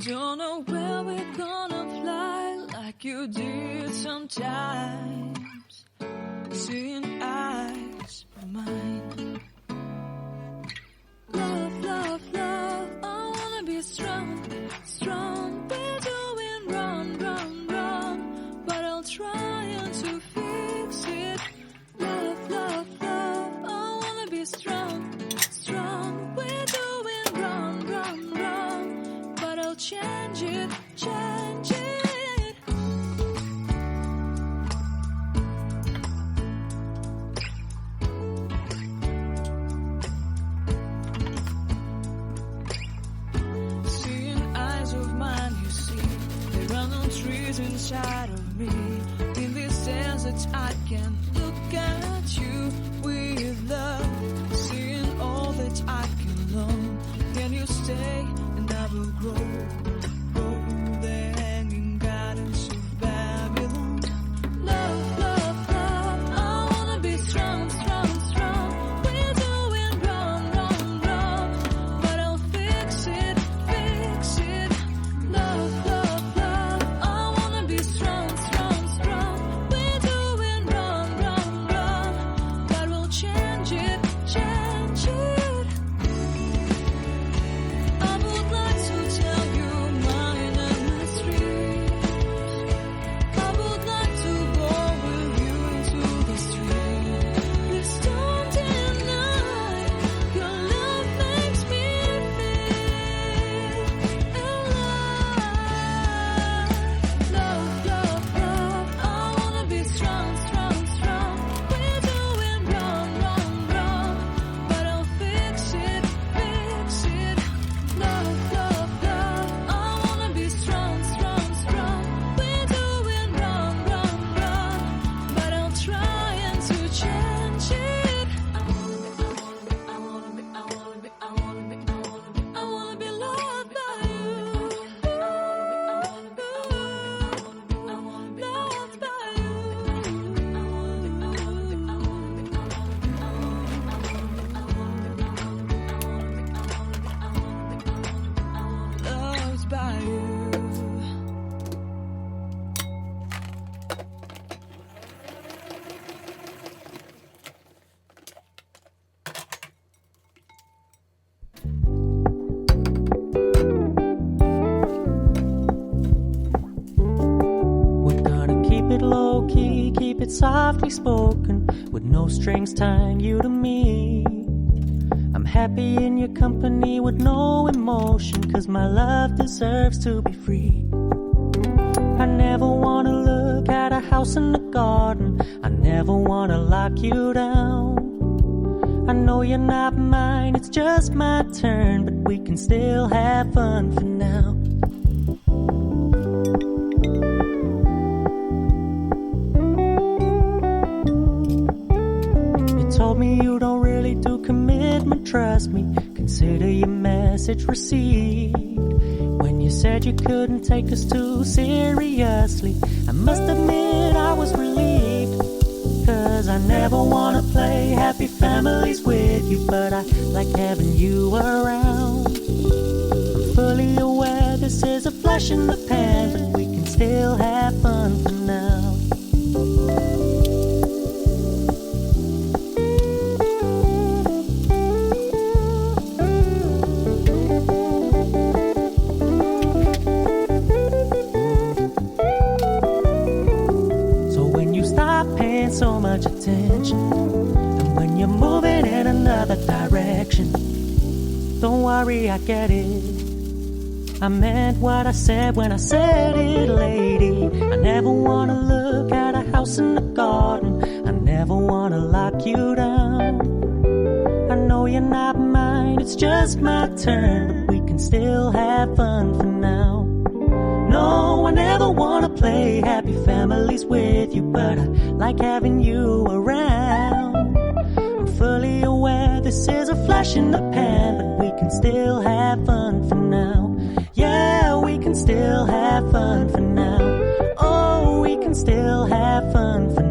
Don't know where we're gonna fly like you did sometimes. Seeing eyes of mine. Love, love, love, I wanna be strong, strong. We're doing wrong, wrong, wrong, but I'll try to fix it. Love, love, love, I wanna be strong, strong. We're doing wrong, wrong, wrong, but I'll change it, change it. Trees inside of me. In this desert I can look at you with love. Seeing all that I can learn. Can you stay and I will grow? Grow the hanging gardens of Babylon. Love, love, love, I wanna be strong, strong, strong. We're doing wrong, softly spoken, with no strings tying you to me. I'm happy in your company with no emotion, 'cause my love deserves to be free. I never wanna look at a house in the garden, I never wanna lock you down. I know you're not mine, it's just my turn, but we can still have fun for now. You told me you don't really do commitment, trust me, consider your message received. When you said you couldn't take us too seriously, I must admit I was relieved. 'Cause I never wanna play happy families with you, but I like having you around. I'm fully aware this is a flash in the pan, but we can still have fun for now. So much attention, and when you're moving in another direction, don't worry, I get it. I meant what I said when I said it, lady. I never wanna look at a house in the garden, I never wanna lock you down. I know you're not mine, it's just my turn, but we can still have fun for now. No, I never wanna play happy families with you, but I like having you around. I'm fully aware this is a flash in the pan, but we can still have fun for now. Yeah, we can still have fun for now. Oh, we can still have fun for now.